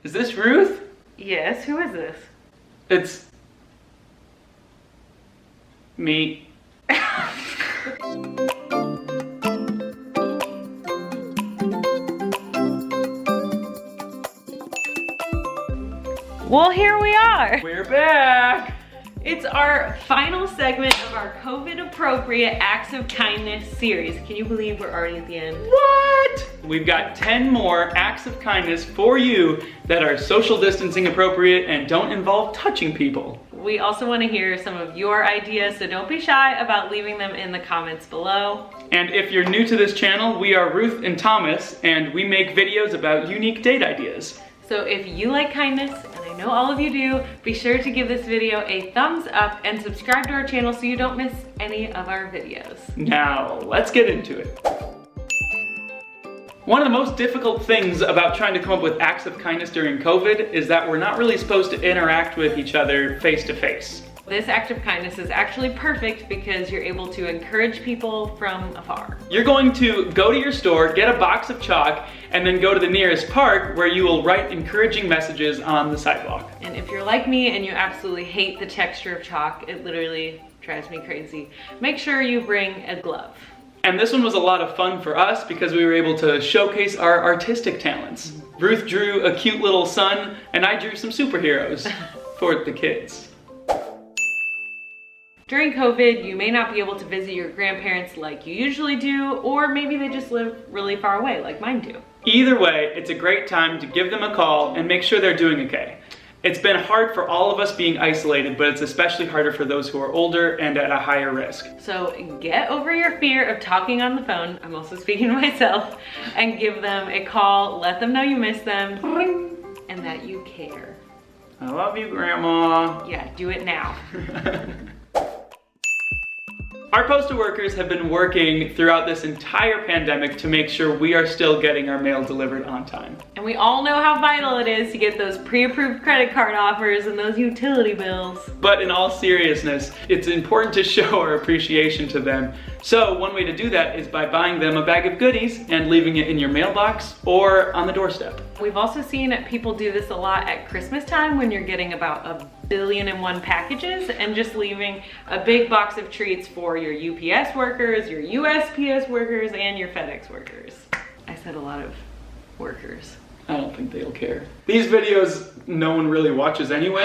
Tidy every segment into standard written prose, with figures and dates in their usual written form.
Is this Ruth? Yes, who is this? It's me. Well, here we are. We're back. It's our final segment of our COVID appropriate acts of kindness series. Can you believe we're already at the end? What? We've got 10 more acts of kindness for you that are social distancing appropriate and don't involve touching people. We also want to hear some of your ideas, so don't be shy about leaving them in the comments below. And if you're new to this channel, we are Ruth and Thomas, and we make videos about unique date ideas. So if you like kindness, and I know all of you do, be sure to give this video a thumbs up and subscribe to our channel so you don't miss any of our videos. Now, let's get into it. One of the most difficult things about trying to come up with acts of kindness during COVID is that we're not really supposed to interact with each other face to face. This act of kindness is actually perfect because you're able to encourage people from afar. You're going to go to your store, get a box of chalk, and then go to the nearest park where you will write encouraging messages on the sidewalk. And if you're like me and you absolutely hate the texture of chalk, it literally drives me crazy, make sure you bring a glove. And this one was a lot of fun for us because we were able to showcase our artistic talents. Ruth drew a cute little sun, and I drew some superheroes for the kids. During COVID, you may not be able to visit your grandparents like you usually do, or maybe they just live really far away like mine do. Either way, it's a great time to give them a call and make sure they're doing okay. It's been hard for all of us being isolated, but it's especially harder for those who are older and at a higher risk. So get over your fear of talking on the phone, I'm also speaking to myself, and give them a call, let them know you miss them, and that you care. I love you, Grandma. Yeah, do it now. Our postal workers have been working throughout this entire pandemic to make sure we are still getting our mail delivered on time. And we all know how vital it is to get those pre-approved credit card offers and those utility bills. But in all seriousness, it's important to show our appreciation to them. So one way to do that is by buying them a bag of goodies and leaving it in your mailbox or on the doorstep. We've also seen people do this a lot at Christmas time when you're getting about 1,000,000,001 packages and just leaving a big box of treats for your UPS workers, your USPS workers, and your FedEx workers. I said a lot of workers. I don't think they'll care. These videos, no one really watches anyway.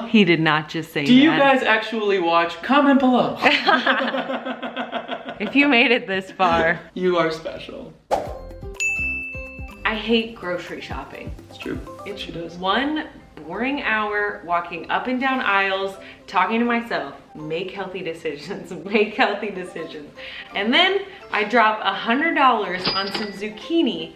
He did not just say that. Do you guys actually watch? Comment below. If you made it this far. You are special. I hate grocery shopping. It's true. She does. One boring hour walking up and down aisles, talking to myself, make healthy decisions, make healthy decisions. And then I drop $100 on some zucchini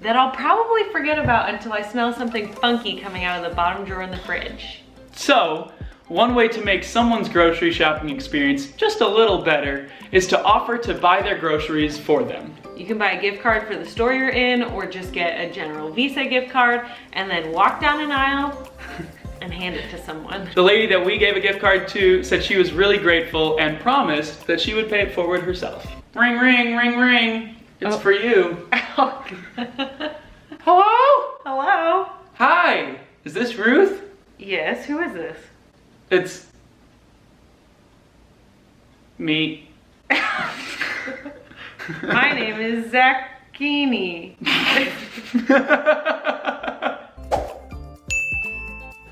that I'll probably forget about until I smell something funky coming out of the bottom drawer in the fridge. So, one way to make someone's grocery shopping experience just a little better is to offer to buy their groceries for them. You can buy a gift card for the store you're in, or just get a general Visa gift card and then walk down an aisle and hand it to someone. The lady that we gave a gift card to said she was really grateful and promised that she would pay it forward herself. Ring, ring, ring, ring. It's for you. Hello? Hello? Hi, is this Ruth? Yes, who is this? It's me. My name is Zucchini.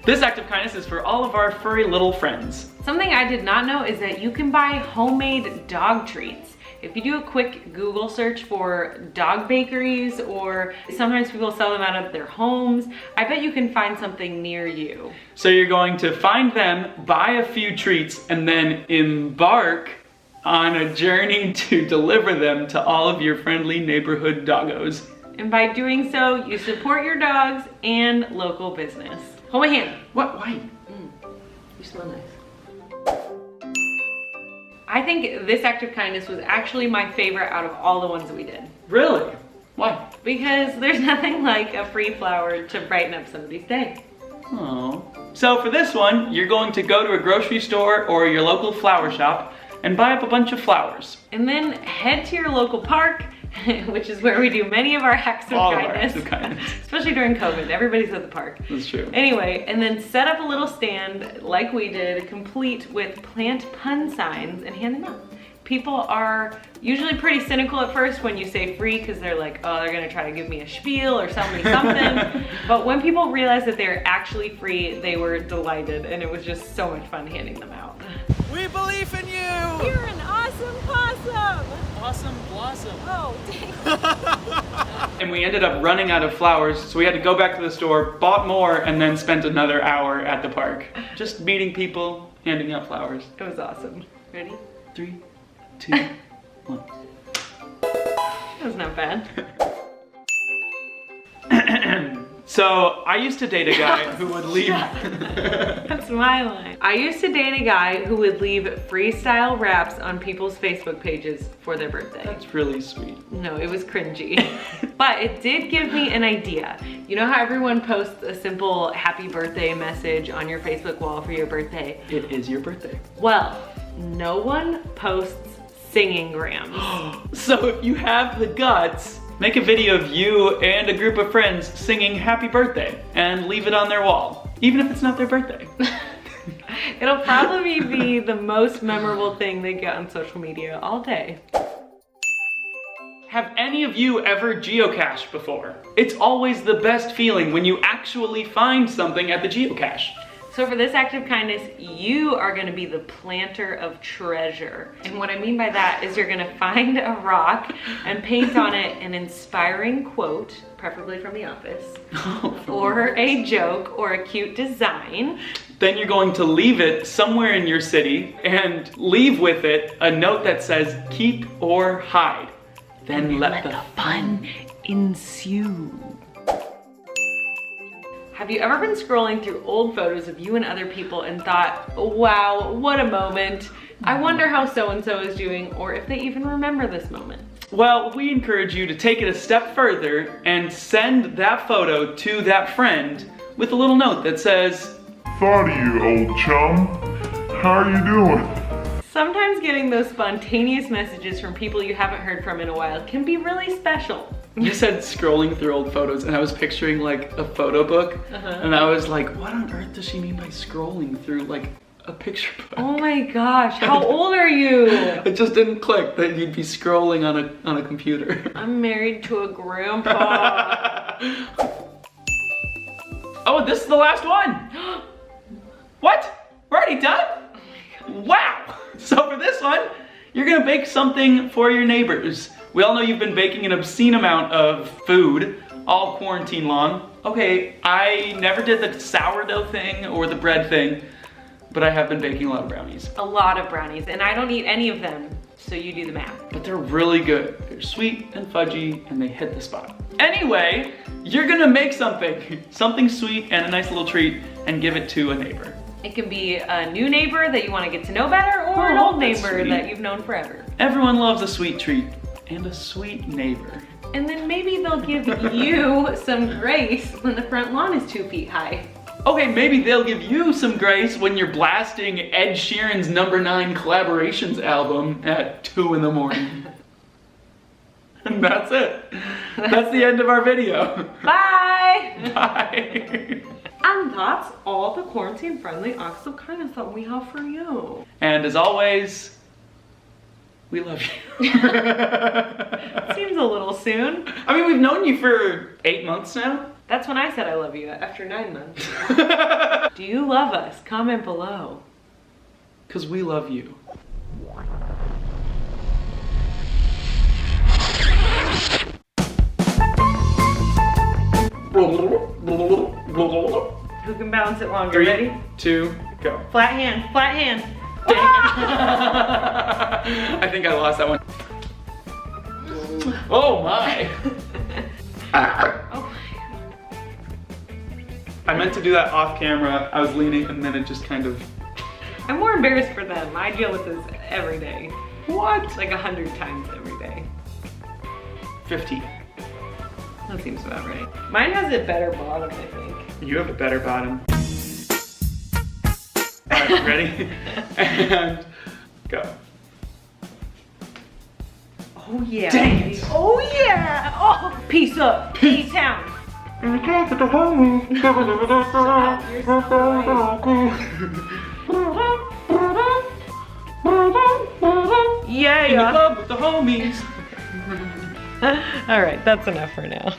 This act of kindness is for all of our furry little friends. Something I did not know is that you can buy homemade dog treats. If you do a quick Google search for dog bakeries, or sometimes people sell them out of their homes, I bet you can find something near you. So you're going to find them, buy a few treats, and then embark on a journey to deliver them to all of your friendly neighborhood doggos. And by doing so, you support your dogs and local business. Hold my hand. What? Why? You smell nice. I think this act of kindness was actually my favorite out of all the ones that we did. Really? Why? Because there's nothing like a free flower to brighten up somebody's day. Oh. So for this one, you're going to go to a grocery store or your local flower shop and buy up a bunch of flowers. And then head to your local park, which is where we do many of our acts of All of our kindness. acts of kindness. Especially during COVID, everybody's at the park. That's true. Anyway, and then set up a little stand like we did, complete with plant pun signs, and hand them out. People are usually pretty cynical at first when you say free, because they're like, oh, they're gonna try to give me a spiel or sell me something. But when people realized that they're actually free, they were delighted, and it was just so much fun handing them out. We believe in you! You're an awesome possum! Awesome blossom. Oh, dang. And we ended up running out of flowers, so we had to go back to the store, bought more, and then spent another hour at the park. Just meeting people, handing out flowers. It was awesome. Ready? 3, 2, 1. That was not bad. So I used to date a guy who would leave. That's my line. I used to date a guy who would leave freestyle raps on people's Facebook pages for their birthday. That's really sweet. No, it was cringy. But it did give me an idea. You know how everyone posts a simple happy birthday message on your Facebook wall for your birthday? It is your birthday. Well, no one posts singing grams. So if you have the guts, make a video of you and a group of friends singing happy birthday and leave it on their wall, even if it's not their birthday. It'll probably be the most memorable thing they get on social media all day. Have any of you ever geocached before? It's always the best feeling when you actually find something at the geocache. So for this act of kindness, you are gonna be the planter of treasure. And what I mean by that is you're gonna find a rock and paint on it an inspiring quote, preferably from The Office, or a joke or a cute design. Then you're going to leave it somewhere in your city and leave with it a note that says, keep or hide. Then let the fun ensue. Have you ever been scrolling through old photos of you and other people and thought, wow, what a moment. I wonder how so-and-so is doing, or if they even remember this moment. Well, we encourage you to take it a step further and send that photo to that friend with a little note that says, Thought of you, old chum. How are you doing? Sometimes getting those spontaneous messages from people you haven't heard from in a while can be really special. you said scrolling through old photos and I was picturing like a photo book and I was like, what on earth does she mean by scrolling through like a picture book? Oh my gosh, how old are you? It just didn't click that you'd be scrolling on a computer. I'm married to a grandpa. Oh, this is the last one. What? We're already done? Wow. So for this one, you're gonna bake something for your neighbors. We all know you've been baking an obscene amount of food all quarantine long. Okay, I never did the sourdough thing or the bread thing, but I have been baking a lot of brownies. A lot of brownies, and I don't eat any of them, so you do the math. But they're really good. They're sweet and fudgy, and they hit the spot. Anyway, you're gonna make something sweet and a nice little treat, and give it to a neighbor. It can be a new neighbor that you want to get to know better, or an old neighbor that you've known forever. Everyone loves a sweet treat, and a sweet neighbor. And then maybe they'll give you some grace when the front lawn is 2 feet high. Okay, maybe they'll give you some grace when you're blasting Ed Sheeran's #9 collaborations album at 2 in the morning. And that's it. That's the end of our video. Bye! Bye. And that's all the quarantine-friendly acts of kindness that we have for you. And as always, we love you. Seems a little soon. I mean, we've known you for 8 months now. That's when I said I love you, after 9 months. Do you love us? Comment below. 'Cause we love you. Who can balance it longer? 3, Ready? 2, go. Flat hand, flat hand. Dang it. I think I lost that one. Oh my. Oh. I meant to do that off camera. I was leaning and then it just kind of... I'm more embarrassed for them. I deal with this every day. What? Like 100 times every day. 15. That seems about right. Mine has a better bottom, I think. You have a better bottom. Alright, ready? And go. Oh yeah. Dang baby. it. Oh yeah. Oh, peace up. P-Town. You're so yeah. In the club with the homies. All right, that's enough for now.